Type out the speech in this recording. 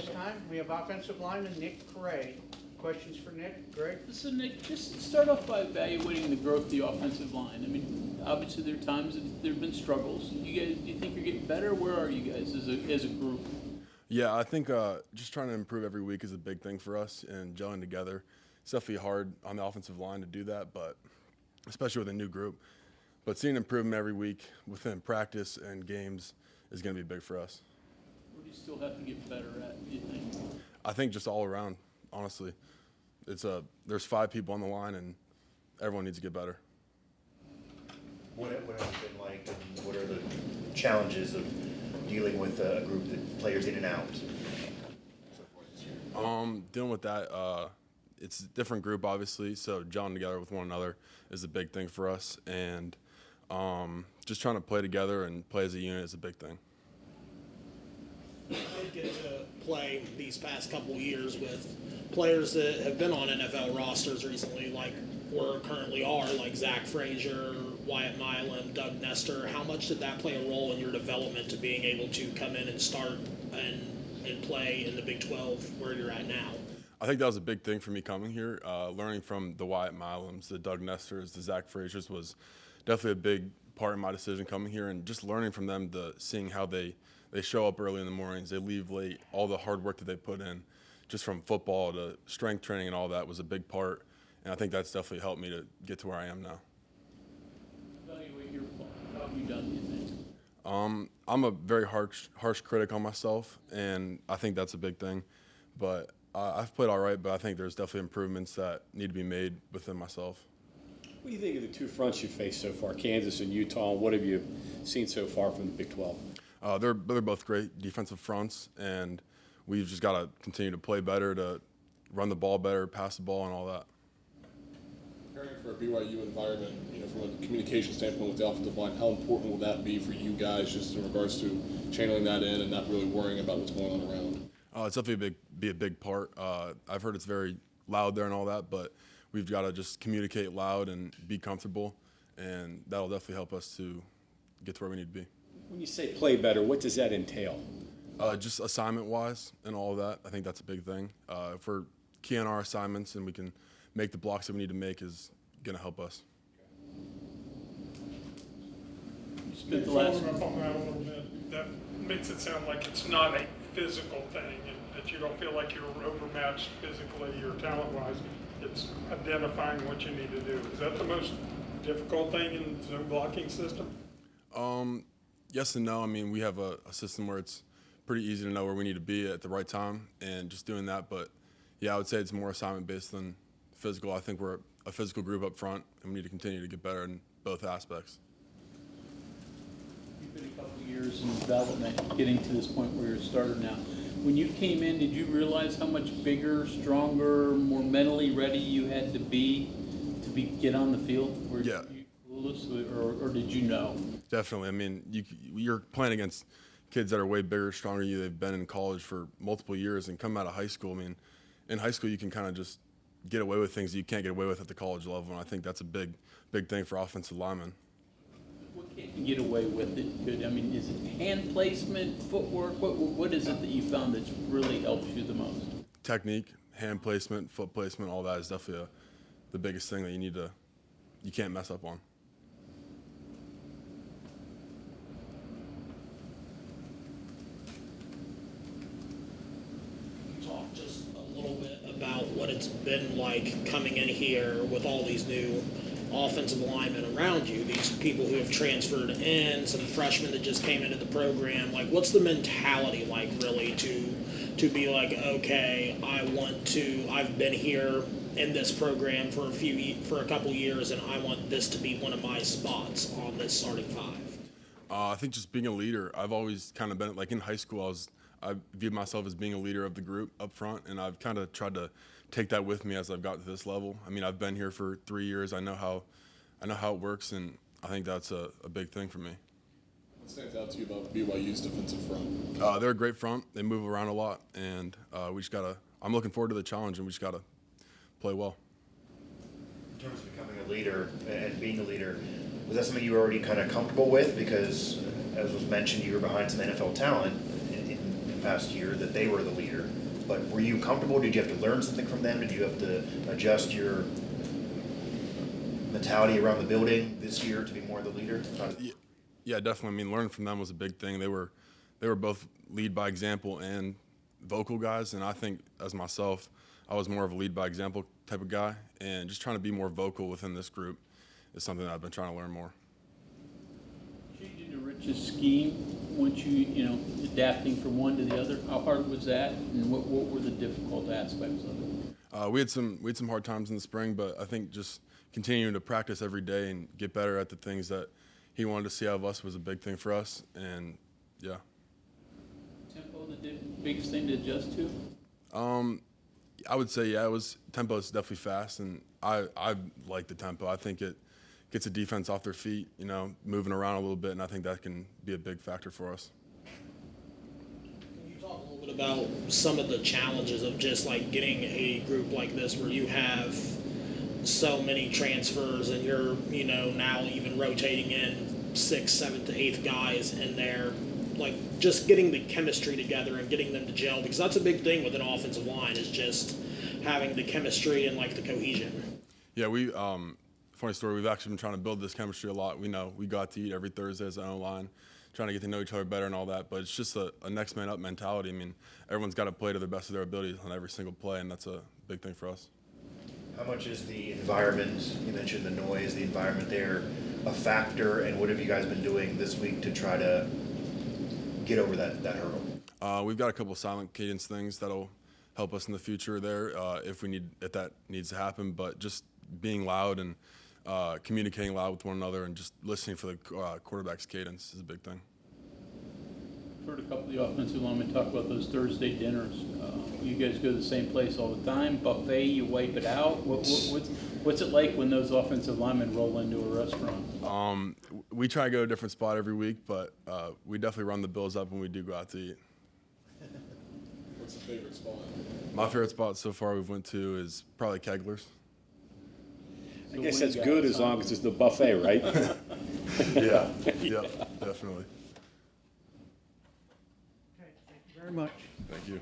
this time, we have offensive lineman Nick Krahe. Questions for Nick? Greg? So Nick, just start off by evaluating the growth of the offensive line. I mean, obviously there are times that there have been struggles. You guys, do you think you're getting better? Where are you guys as a group? Yeah, I think just trying to improve every week is a big thing for us, and gelling together. It's definitely hard on the offensive line to do that, but especially with a new group. But seeing improvement every week within practice and games is going to be big for us. Where do you still have to get better at, do you think? I think just all around, honestly. There's 5 people on the line, and everyone needs to get better. What has it been like, and what are the challenges of dealing with a group that players in and out? So forth this year? Dealing with that, it's a different group, obviously, so gelling together with one another is a big thing for us, and just trying to play together and play as a unit is a big thing. You did get to play these past couple years with players that have been on NFL rosters recently, like or currently are, like Zach Frazier, Wyatt Milam, Doug Nestor. How much did that play a role in your development to being able to come in and start and play in the Big 12 where you're at now? I think that was a big thing for me coming here. Learning from the Wyatt Milams, the Doug Nestors, the Zach Fraziers was definitely a big part of my decision coming here, and just learning from them, seeing how they show up early in the mornings, they leave late, all the hard work that they put in, just from football to strength training and all that was a big part, and I think that's definitely helped me to get to where I am now. Evaluate your how have you done, do you think? I'm a very harsh critic on myself, and I think that's a big thing, but I've played all right, but I think there's definitely improvements that need to be made within myself. What do you think of the two fronts you've faced so far, Kansas and Utah, and what have you seen so far from the Big 12? They're both great defensive fronts, and we've just got to continue to play better, to run the ball better, pass the ball, and all that. Preparing for a BYU environment, from a communication standpoint with the offensive line, how important will that be for you guys, just in regards to channeling that in and not really worrying about what's going on around? It's definitely be a big part. I've heard it's very loud there and all that, but we've got to just communicate loud and be comfortable, and that'll definitely help us to get to where we need to be. When you say play better, what does that entail? Just assignment-wise and all of that, I think that's a big thing. If we're key on our assignments and we can make the blocks that we need to make is going to help us. You spent the last. Following up on that a little bit, that makes it sound like it's not a physical thing, and that you don't feel like you're overmatched physically or talent-wise. It's identifying what you need to do. Is that the most difficult thing in the zone blocking system? Yes and no. I mean, we have a system where it's pretty easy to know where we need to be at the right time and just doing that. But, yeah, I would say it's more assignment-based than physical. I think we're a physical group up front, and we need to continue to get better in both aspects. You've been a couple of years in development, getting to this point where you're a starter now. When you came in, did you realize how much bigger, stronger, more mentally ready you had to get on the field? Yeah. Or did you know? Definitely. I mean, you're playing against kids that are way bigger, stronger than you. They've been in college for multiple years and come out of high school. I mean, in high school you can kind of just get away with things that you can't get away with at the college level, and I think that's a big thing for offensive linemen. What can't you get away with? I mean, is it hand placement, footwork? What is it that you found that really helps you the most? Technique, hand placement, foot placement, all that is definitely the biggest thing that you can't mess up on. Talk just a little bit about what it's been like coming in here with all these new offensive linemen around you, these people who have transferred in, some freshmen that just came into the program. Like, what's the mentality like, really, to be like, okay, I've been here in this program for a couple years, and I want this to be one of my spots on this starting five? I think just being a leader. I've always kind of been, like in high school, I viewed myself as being a leader of the group up front, and I've kind of tried to take that with me as I've got to this level. I mean, I've been here for 3 years. I know how it works, and I think that's a big thing for me. What stands out to you about BYU's defensive front? They're a great front. They move around a lot, and I'm looking forward to the challenge, and we just gotta play well. In terms of becoming a leader and being a leader, was that something you were already kind of comfortable with? Because, as was mentioned, you were behind some NFL talent in past year that they were the leader. But were you comfortable? Did you have to learn something from them? Did you have to adjust your mentality around the building this year to be more the leader? Yeah, definitely. I mean, learning from them was a big thing. They were both lead by example and vocal guys, and I think as myself, I was more of a lead by example type of guy, and just trying to be more vocal within this group is something that I've been trying to learn more. Changing to Rich's scheme, once you know, adapting from one to the other, how hard was that, and what were the difficult aspects of it? We had some hard times in the spring, but I think just continuing to practice every day and get better at the things that he wanted to see out of us was a big thing for us, and yeah. Tempo, the biggest thing to adjust to? I would say, yeah, tempo is definitely fast, and I like the tempo. I think it gets the defense off their feet, you know, moving around a little bit, and I think that can be a big factor for us. Can you talk a little bit about some of the challenges of just like getting a group like this where you have so many transfers and you're, you know, now even rotating in 6th, 7th, 8th guys in there, like just getting the chemistry together and getting them to gel, because that's a big thing with an offensive line is just having the chemistry and like the cohesion. Yeah, funny story, we've actually been trying to build this chemistry a lot. We know we got to eat every Thursday as an O-line, trying to get to know each other better and all that, but it's just a next man up mentality. I mean, everyone's got to play to the best of their abilities on every single play, and that's a big thing for us. How much is the environment, you mentioned the noise, the environment there, a factor, and what have you guys been doing this week to try to get over that hurdle? We've got a couple silent cadence things that'll help us in the future there if that needs to happen, but just being loud and communicating loud with one another and just listening for the quarterback's cadence is a big thing. I've heard a couple of the offensive linemen talk about those Thursday dinners. You guys go to the same place all the time, buffet, you wipe it out. What's it like when those offensive linemen roll into a restaurant? We try to go to a different spot every week, but we definitely run the bills up when we do go out to eat. What's the favorite spot? My favorite spot so far we've went to is probably Kegler's. I guess that's good as long as it's the buffet, right? Yeah, definitely. Okay, thank you very much. Thank you.